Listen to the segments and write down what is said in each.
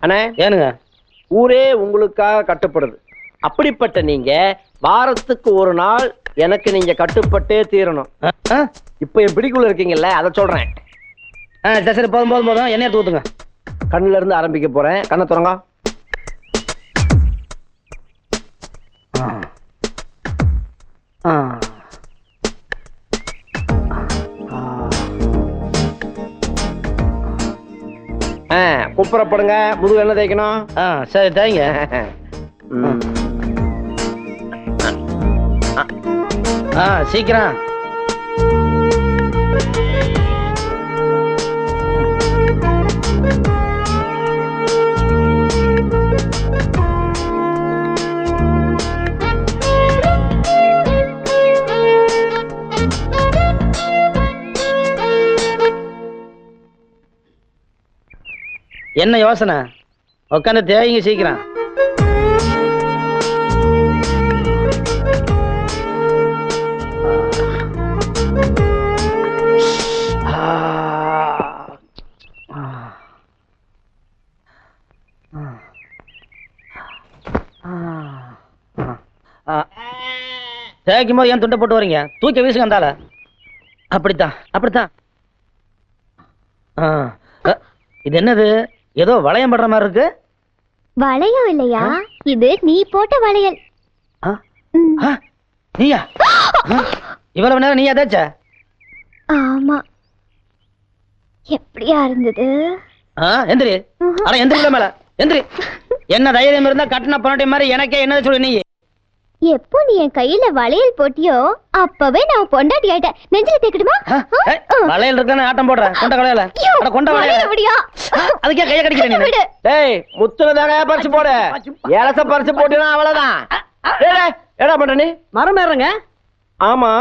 அண்ணே ஏனுங்க? ஊரே உங்களுக்காக கட்டுப்படுது. அப்படிப்பட்ட நீங்க வாரத்துக்கு ஒரு நாள் எனக்கு நீங்க கட்டுப்பட்டே தீரணும். இப்ப என் பிடிக்குள்ள இருக்கீங்கல்ல, அதை சொல்றேன். சரி, போதும் போதும் போதும், எண்ணெய் ஊத்துங்க. கண்ணுல இருந்து ஆரம்பிக்க போறேன். கண்ணை திறங்க. குப்புறப்படுங்க. முதுகு என்ன தேய்க்கணும்? சரி தேய்ங்க. சீக்கிரம். என்ன யோசனை? உட்காந்து தேவைங்க சீக்கிரம். தேய்க்கும் போது ஏன் துண்டை போட்டு வரீங்க? தூக்கி வீசுங்க அந்தால. அப்படித்தான் அப்படித்தான். இது என்னது? ஏதோ வளையம் படுற மாதிரி இருக்கு. வளையம் இல்லையா, இது நீ போட்ட வளையல். நீயா? இவ்வளவு நேரம் நீயா தேய்ச்ச? ஆமா. எப்படியா இருந்தது? எந்திரி. அட எந்திரில மேல எந்திரி. என்ன தைரியம் இருந்தா கட்டின பொண்ணாட்டி மாதிரி எனக்கே என்ன சொல்லு நீ? எப்போ நீ என் கையில வளையல் போட்டியோ அப்பவே நான் பொண்டாட்டி ஆயிட்டேன். நெஞ்சில தேக்கட்டுமா? வளையல் இருக்கானே ஆட்டம் போடுற. கொண்ட வளையல. அட கொண்ட வளையல. அதுக்கே கைய கடிக்கிற நீ. டேய் முத்துனதாங்க பறிச்சு போடு. ஏலச பறிச்சு போட்டினா அவ்வளவுதான். டேய் என்னடா பண்ற நீ? மரம் ஏறங்க. ஆமா,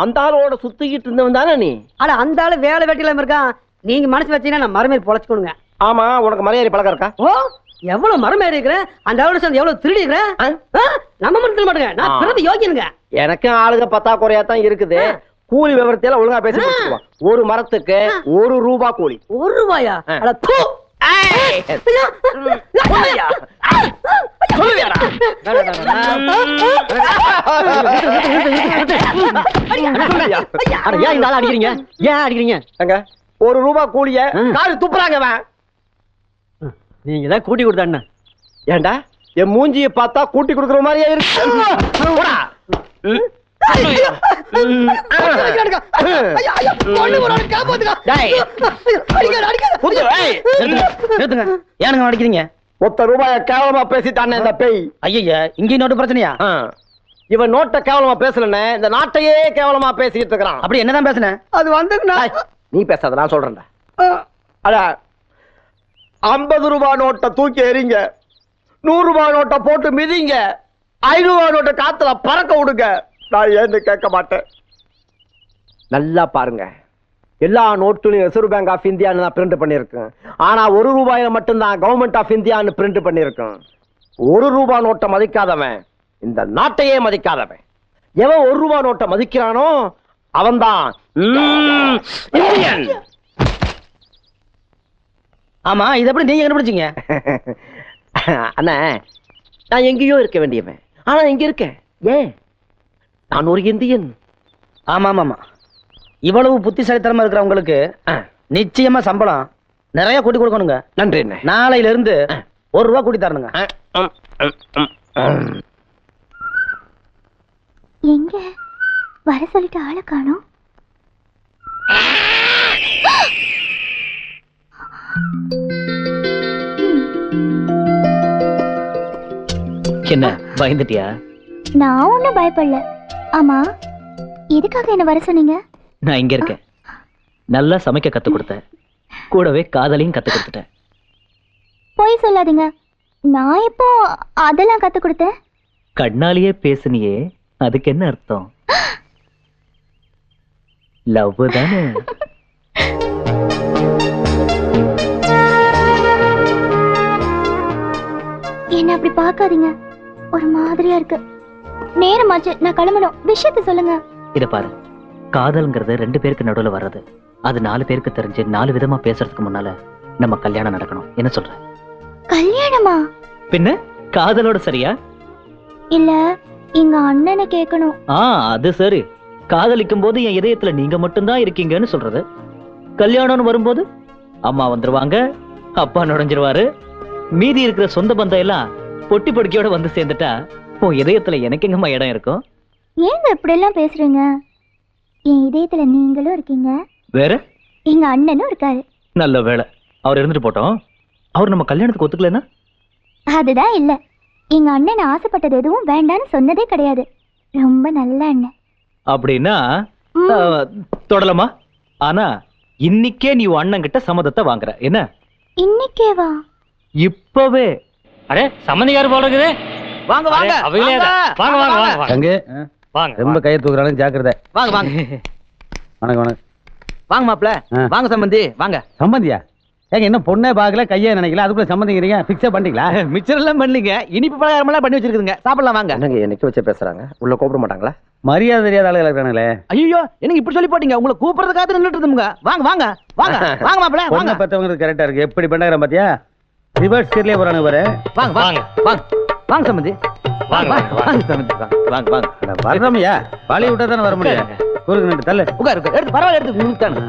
அந்த ஆளோட சுத்திக்கிட்டு இருந்தவன் தானே நீ? அட அந்த ஆளு வேலை வெட்டில இருக்கான். நீங்க மனசு வச்சீங்கன்னா நான் மரமேறி பொழைச்சுக்கணுங்க. ஆமா, உனக்கு மலையாரி பழக்கம் இருக்கா? ஓ, எவ்வளவு மரம் ஏறி இருக்கிறேன். அந்த ஆளோட சேர்ந்து எவ்வளவு திருடி இருக்கிறேன். நம்ம மனசுல மாட்டுங்க. நான் பிறந்து யோகியனுங்க. எனக்கும் ஆளுக பத்தாக்குறையா தான் இருக்குது. கூலி விவரத்தையெல்லாம் ஒழுங்கா பேசி முடிச்சுக்குவான். ஒரு மரத்துக்கு 1 ரூபா கூலி. 1 ரூபாயா? அட தூ. அடிக்கிறீங்க? ஏன் அடிக்கிறீங்க? 1 ரூபா கூலிய காரு துப்புறாங்க. நீங்க தான் கூட்டி கொடுத்தாண்ணா. ஏண்டா என் மூஞ்சியை பார்த்தா கூட்டி கொடுக்குற மாதிரியே இருக்கு. ஏனுங்க அடிக்கிறீங்க? 1 ரூபாய கேவலமா பேசிட்டானே இந்த பேய். ஐயா, இங்கேயும் நோட்டு பிரச்சனையா? இவன் நோட்டை கேவலமா பேசலன்னு இந்த நாட்டையே கேவலமா பேசிட்டு இருக்கிறான். அப்படி என்னதான் பேசுனேன்? அது வந்து நீ பேசாத, நான் சொல்றேன்டா. அட 50 ரூபா நோட்டை தூக்கி எறிங்க, 100 ரூபாய் நோட்டை போட்டு மிதிங்க, 5 ரூபாய் நோட்டை காத்துல பறக்க விடுங்க. நான் ஏன்னு கேட்க மாட்டேன். நல்லா பாருங்க, எல்லா நோட்டுலையும் ரிசர்வ் பேங்க் ஆஃப் இந்தியான்னு தான் பிரிண்ட் பண்ணியிருக்கேன். ஆனா 1 ரூபாயில மட்டும்தான் கவர்மெண்ட் ஆஃப் இந்தியான்னு பிரிண்ட் பண்ணியிருக்கேன். 1 ரூபாய் நோட்டை மதிக்காதவன் இந்த நாட்டையே மதிக்காதவன். எவன் 1 ரூபாய் நோட்டை மதிக்கிறானோ அவன்தான் இந்தியன். ஆமா, இது எப்படி நீங்க கண்டுபிடிச்சீங்க? அண்ணா, நான் எங்கேயோ இருக்க வேண்டியவன், ஆனா இங்க இருக்கேன். ஏன்? நான் ஒரு இந்தியன். ஆமா ஆமா, இவ்வளவு புத்திசாலித்தனமா இருக்கிறவங்களுக்கு நிச்சயமா சம்பளம் நிறைய கூட்டி கொடுக்கணுங்க. நன்றி. நாளையில இருந்து 1 ரூபா கூட்டி தரணுங்க. எங்க வர சொல்லிட்டு ஆளை காணோம். என்ன பயந்துட்டியா? நான் ஒன்னும் பயப்படல. ஆமா, எதுக்காக என்ன வர சொன்னீங்க? நான் இங்க இருக்கேன். நல்லா சமைக்க கத்து கொடுத்தேன், கூடவே காதலையும் கத்து கொடுத்துட்டேன். போய் சொல்லாதீங்க, நான் இப்போ அதெல்லாம் கத்து கொடுத்தேன். கண்ணாலேயே பேசுனியே, அதுக்கு என்ன அர்த்தம்? லவ் தானே? என்ன அப்படி பார்க்காதீங்க, ஒரு மாதிரியா இருக்கு. நேரமாச்சு, நான் கிளம்பணும். விஷயத்த சொல்லுங்க. இத பாரு, காதல்ங்கிறது 2 பேருக்கு நடுவுல வர்றது. அது 4 பேருக்கு தெரிஞ்சு 4 விதமா பேசுறதுக்கு முன்னால நம்ம கல்யாணம் நடக்கணும். என்ன சொல்ற? கல்யாணமா? பின்ன காதலோட சரியா? இல்ல, எங்க அண்ணனை கேட்கணும். அது சரி. காதலிக்கும் போது என் இதயத்துல நீங்க மட்டும்தான் இருக்கீங்கன்னு சொல்றது. கல்யாணம்னு வரும்போது அம்மா வந்துருவாங்க, அப்பா நுழைஞ்சிருவாரு, மீதி இருக்கிற சொந்த பந்தம் எல்லாம் பொட்டி பொடிக்கையோட வந்து சேர்ந்துட்டா உன் இதயத்துல எனக்கு எங்கம்மா இடம் இருக்கும்? ஏங்க இப்படி எல்லாம் பேசுறீங்க? என் இதயத்துல நீங்களும் இருக்கீங்க, வேற எங்க அண்ணனும் இருக்காரு. நல்ல வேளை, அவர் இருந்துட்டு போட்டோம். அவர் நம்ம கல்யாணத்துக்கு ஒத்துக்கலன்னா? அதுதான் இல்ல, எங்க அண்ணன் ஆசைப்பட்டது எதுவும் வேண்டான்னு சொன்னதே கிடையாது. ரொம்ப நல்ல அண்ணன். அப்படின்னா தொடலமா. ஆனா இன்னைக்கே நீ உன் அண்ணன் கிட்ட சம்மதத்தை வாங்குற என்ன? இன்னைக்கேவா? இப்பவே. அடே சம்மந்திக்காரு போல இருக்குது. வாங்க வாங்க அவங்களே வாங்க வாங்க வாங்க தங்கு வாங்க. ரொம்ப கையை தூக்குறாலும் ஜாக்கிரதை. வாங்க வாங்க வணக்கம் வணக்கம். வாங்க மாப்ள, வாங்க சம்பந்தி வாங்க. சம்பந்தியா? ஏங்க இன்னும் பொண்ணே பார்க்கல, கையே நினைக்கல, அதுக்குள்ள சம்பந்திங்கிறீங்க? பிக்ஸே பண்ணிட்டீங்களா? மிச்சர் எல்லாம் பண்ணீங்க, இனிப்பு பலகாரம் எல்லாம் பண்ணி வச்சிருக்குதுங்க, சாப்பிடலாம் வாங்க. என்னங்க என்னைக்கு வச்சு பேசுறாங்க, உள்ள கூப்பிட மாட்டாங்களா? மரியாதை தெரியாத ஆளுகள் இருக்கானுங்களே. ஐயோ, எனக்கு இப்படி சொல்லி போட்டீங்க, உங்களை கூப்பிடுறதுக்காக நின்னுட்டு இருந்தோங்க. வாங்க வாங்க வாங்க வாங்க மாப்ள வாங்க. பொண்ணை பத்தவங்க கரெக்டா இருக்கு. எப்படி பண்ணாங்க பாத்தியா? ரிவர்ஸ் கீர்லயே போறானு பாரு. வாங்க வாங்க வாங்க வாங்க சம்பந்தி. வாங்க வாங்க சம்பந்தி வாங்க வாங்க. வர்றோம்யா, பாலி விட்டா தானே வர முடியும். குறுக்கு நின்று தள்ளு. உட்காரு எடுத்து பரவாயில்ல, எடுத்து உங்களுக்கு தானே.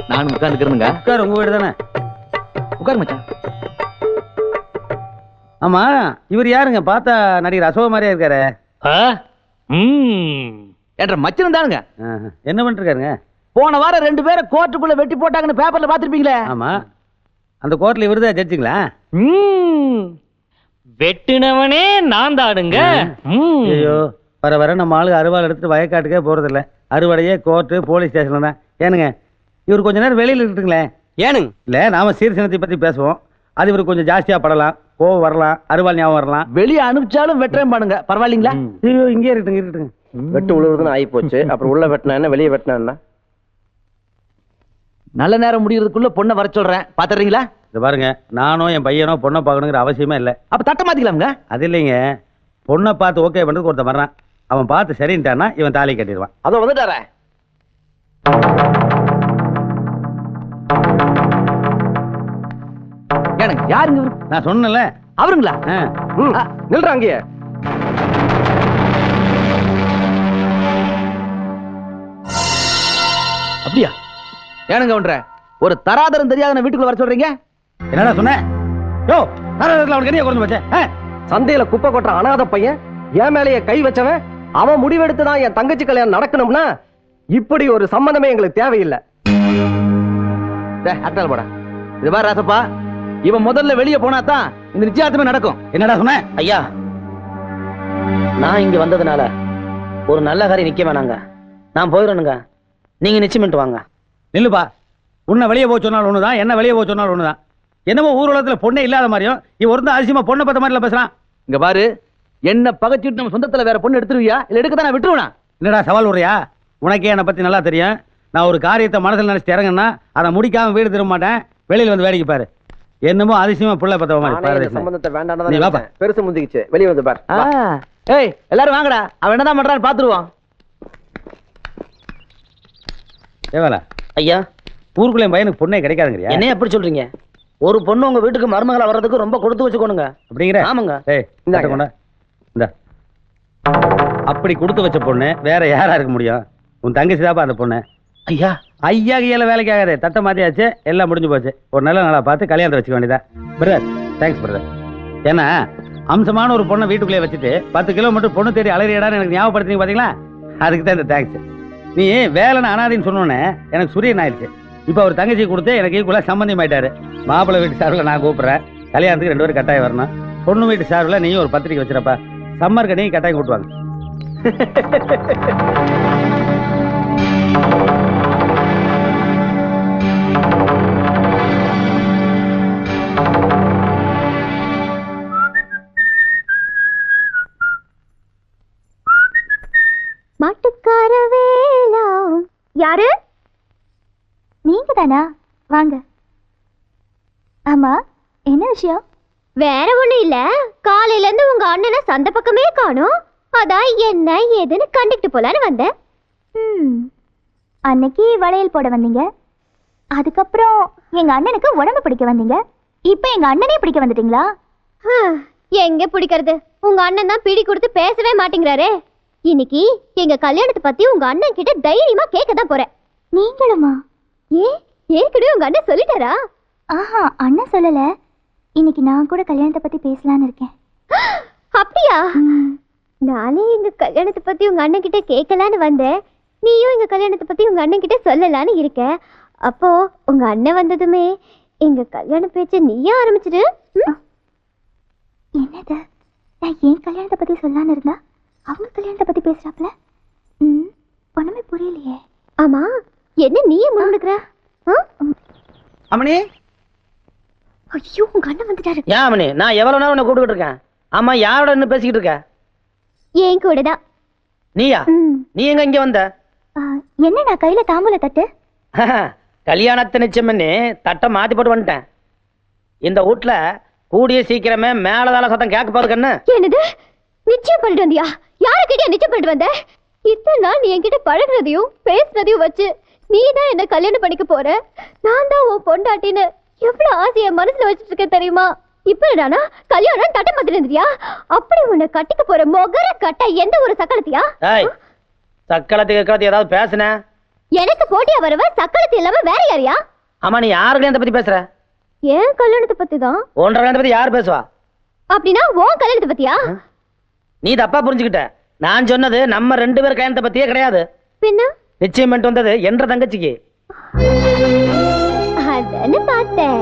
நானும் உட்காந்துக்கிறேனுங்க. உட்கார், உங்க வீடு தானே. உட்காரு மச்சான். ஆமா, இவர் யாருங்க? பார்த்தா நடிகர் அசோக மாதிரியா இருக்காரு. என்ற மச்சன் தானுங்க. என்ன பண்ணிட்டு இருக்காருங்க? போன வாரம் 2 பேரை கோர்ட்டுக்குள்ள வெட்டி போட்டாங்கன்னு பேப்பர்ல பாத்துருப்பீங்களே. ஆமா, அந்த கோர்ட்ல இவருதான் ஜட்ஜுங்களா? வெட்டினவனே நான் தாடுங்க. ஐயோ, வர வர நம்ம ஆளு அறுவாள் எடுத்துட்டு வயக்காட்டுக்கே போறது இல்ல. அறுவடையே கோர்ட்டு போலீஸ் ஸ்டேஷன்ல தான். ஏனுங்க, இவர் கொஞ்ச நேரம் வெளியில இருக்குங்களேன். ஏனுங்க? இல்ல, நாம சீர்திருத்தத்தை பத்தி பேசுவோம். அது இவருக்கு கொஞ்சம் ஜாஸ்தியா படலாம், கோவம் வரலாம், அறுவாள் ஞாபகம் வரலாம். வெளியே அனுப்பிச்சாலும் வெட்டுறேன் பாருங்க, பரவாயில்லைங்களா? ஐயோ, இங்கே இருக்கட்டுங்க. வெட்டு உழுவுறதுன்னு ஆகி போச்சு. அப்புறம் உள்ள வெட்டினா என்ன, வெளியே வெட்டினா என்ன? நல்ல நேரம் முடியறதுக்குள்ள பொண்ணை வர சொல்றேன், பாத்துறீங்களா? இது பாருங்க, நானோ என் பையனோ பொண்ணை பார்க்கணுங்கிற அவசியமே இல்லை. அப்ப தட்ட மாத்திக்கலாமுங்க. அது இல்லைங்க, பொண்ணை பார்த்து ஓகே பண்றதுக்கு ஒருத்தன் வர்றான். அவன் பார்த்து சரின்ட்டானா இவன் தாலி கட்டிடுவான். அதோ வந்துட்டாரே. ஏனுங்க, யாருங்க இவரு? நான் சொன்னேன்ல, அவருங்களா? நில்றாங்க. அப்படியா? ஏனுங்க ஒன்ற ஒரு தராதரம் தெரியாத வீட்டுக்குள்ள வர சொல்றீங்க? என்னடா சொன்ன? யோ, தராதரத்துல அவனுக்கு என்ன குறைஞ்சு போச்சே? சந்தையில குப்பை கொட்டுற அனாதை பையன் என் மேலேயே கை வச்சவன், அவன் முடிவெடுத்துதான் என் தங்கச்சி கல்யாணம் நடக்கணும்னா இப்படி ஒரு சம்மந்தமே எங்களுக்கு தேவையில்லை. அட்டால் போட. இது பாரு ராசப்பா, இவன் முதல்ல வெளியே போனா தான் இந்த நிச்சயத்துமே நடக்கும். என்னடா சொன்ன? ஐயா, நான் இங்க வந்ததுனால ஒரு நல்ல காரியம் நிக்க வேணாங்க. நான் போயிடணுங்க, நீங்க நிச்சயமிட்டு வாங்க. நில்லுப்பா, உன்னை வெளியே போக சொன்னாலும் ஒண்ணுதான், என்ன வெளியே போக சொன்னாலும் ஒண்ணுதான். என்னமோ ஊர்வலத்துல பொண்ணே இல்லாத மாதிரியும் இவன் ஒரு அதிசயமா பொண்ணை பத்த மாதிரி பேசுறான். இங்க பாரு, என்ன பகைச்சிட்டு நம்ம சொந்தத்துல வேற பொண்ணு எடுத்துருவியா இல்ல எடுக்கதான் நான் விட்டுருவேனா? என்னடா சவால் விடுறியா? உனக்கே என்னை பத்தி நல்லா தெரியும். நான் ஒரு காரியத்தை மனசுல நினைச்சு இறங்கன்னா அதை முடிக்காம வீடு திரும்ப மாட்டேன். வெளியில வந்து வேடிக்கை பாரு. என்னமோ அதிசயமா புள்ள பத்த மாதிரி சம்பந்தத்தை வேண்டாம், பெருசு முந்திக்கிச்சு. வெளியே வந்து பாரு. ஏய், எல்லாரும் வாங்கடா, அவன் என்னதான் பண்றான்னு பாத்துருவான். ஏவாளா ஐயா, ஊருக்குள்ள என் பையனுக்கு பொண்ணே கிடைக்காதுங்கறியா? என்ன எப்படி சொல்றீங்க? ஒரு பொண்ணு உங்க வீட்டுக்கு மருமகளா வர்றதுக்கு ரொம்ப கொடுத்து வச்சுக்கோணுங்க. அப்படிங்கிற? ஆமாங்க. ஏய், இந்தாங்க கொண்டா. இந்த அப்படி கொடுத்து வச்ச பொண்ணு வேற யாரா இருக்க முடியும்? உன் தங்கச்சி தாப்பா அந்த பொண்ணு. ஐயா, ஐயா கையில வேலைக்கு ஆகாது. தட்டை மாத்தியாச்சு, எல்லாம் முடிஞ்சு போச்சு. ஒரு நல்ல நாளா பார்த்து கல்யாணத்தை வச்சுக்க வேண்டியதா. Brother, thanks brother. ஏன்னா அம்சமான ஒரு பொண்ணை வீட்டுக்குள்ளே வச்சுட்டு 10 கிலோமீட்டர் பொண்ணு தேடி அலறியடான்னு எனக்கு ஞாபகப்படுத்தி பாத்தீங்களா? அதுக்கு தான் இந்த தேங்க்ஸ். நீ வேலைன்னு அனாதின்னு சொன்னோன்னே எனக்கு சூரியன் ஆயிடுச்சு. இப்போ அவர் தங்கச்சி கொடுத்து எனக்கு ஈக்குவலா சம்பந்தம் ஆயிட்டாரு. மாப்பிள்ளை வீட்டு சார்பில் நான் கூப்பிடுறேன். கல்யாணத்துக்கு 2 பேரும் கட்டாயம் வரணும். பொண்ணு வீட்டு சார்பில் நீயும் ஒரு பத்திரிக்கை வச்சிருப்பா. சம்மர் கடையும் கட்டாயம் கூட்டுவாங்க. மாட்டுக்கார வேலா. யாரு? நீங்க தானா? வாங்க. ஆமா, என்ன விஷயம்? வேற ஒண்ணு இல்ல, காலையில இருந்து உங்க அண்ணனை சந்தை பக்கமே காணோம். அதான் என்ன ஏதுன்னு கண்டுக்கிட்டு போலான்னு வந்தேன். அன்னைக்கு வளையல் போட வந்தீங்க, அதுக்கப்புறம் எங்க அண்ணனுக்கு உடம்பு பிடிக்க வந்தீங்க. இப்ப எங்க அண்ணனே பிடிக்க வந்துட்டீங்களா? எங்க பிடிக்கிறது? உங்க அண்ணன் தான் பிடி கொடுத்து பேசவே மாட்டேங்கிறாரே. இன்னைக்கு எங்க கல்யாணத்தை பத்தி உங்க அண்ணன் கிட்ட தைரியமா கேட்க தான் போறேன். நீங்களுமா? ஏற்கனவே உங்க அண்ணன் சொல்லிட்டாரா? ஆஹா, அண்ணன் சொல்லல. இன்னைக்கு நான் கூட கல்யாணத்தை பத்தி பேசலான்னு இருக்கேன். அப்படியா? நானே எங்க கல்யாணத்தை பத்தி உங்க அண்ணன் கிட்ட கேட்கலான்னு வந்தேன். நீயும் எங்க கல்யாணத்தை பத்தி உங்க அண்ணன் கிட்ட சொல்லலான்னு இருக்க. அப்போ உங்க அண்ணன் வந்ததுமே எங்க கல்யாண பேச்ச நீயே ஆரம்பிச்சிடு. என்னது? நான் ஏன் கல்யாணத்தை பத்தி சொல்லலான்னு இருந்தா அவங்க கல்யாணத்தை பத்தி பேசுறாப்ல? ஒண்ணுமே புரியலையே. ஆமா, என்ன நீயே முன்னுக்குற? அம்மணி. ஐயோ, உங்க அண்ணன் வந்துட்டாரு. ஏன் அம்மணி, நான் எவ்வளவு நேரம் உன்னை கூப்பிட்டு இருக்கேன். ஆமா, யாரோட என்ன பேசிக்கிட்டு இருக்க? ஏன் கூட தான். நீயா? நீ எங்க இங்க வந்த? என்ன, நான் கையில தாம்பூல தட்டு. கல்யாணத்தை நிச்சயம் பண்ணி தட்டை மாத்தி போட்டு வந்துட்டேன். இந்த வீட்டுல கூடிய சீக்கிரமே மேலதால சத்தம் கேட்க போறது கண்ணு. என்னது? நிச்சயம் பண்ணிட்டு வந்தியா? யாருக்கிட்ட நிச்சயம் பண்ணிட்டு வந்த? இத்தனை நாள் நீ என்கிட்ட பழகுறதையும் பேசுறதையும் வச்சு நீ தான் என்ன கல்யாணம் பண்ணிக்க போற, நான் தான் உன் பொண்டாட்டின்னு எவ்வளவு ஆசைய மனசுல வச்சுட்டு இருக்க தெரியுமா? இப்ப என்னடா கல்யாணம் தட்டை மாத்திட்டு இருந்தியா? அப்படி உன்னை கட்டிக்க போற மொகர கட்ட எந்த ஒரு சக்களத்தியா? சக்களத்துக்கு ஏதாவது பேசுன? எனக்கு போட்டியா வரவ சக்களத்து இல்லாம வேற யாரையா? ஆமா, நீ யாரு கல்யாணத்தை பத்தி பேசுற? ஏன் கல்யாணத்தை பத்தி தான். உன் கல்யாணத்தை பத்தி யார் பேசுவா? அப்படின்னா உன் கல்யாணத்தை பத்தியா? நீ தப்பா புரிஞ்சுக்கிட்ட. நான் சொன்னது நம்ம 2 பேர் கல்யாணத்தை பத்தியே கிடையாது. பின்ன நிச்சயம் பண்ணிட்டு வந்தது என்ற தங்கச்சிக்கு. அதானே பார்த்தேன்.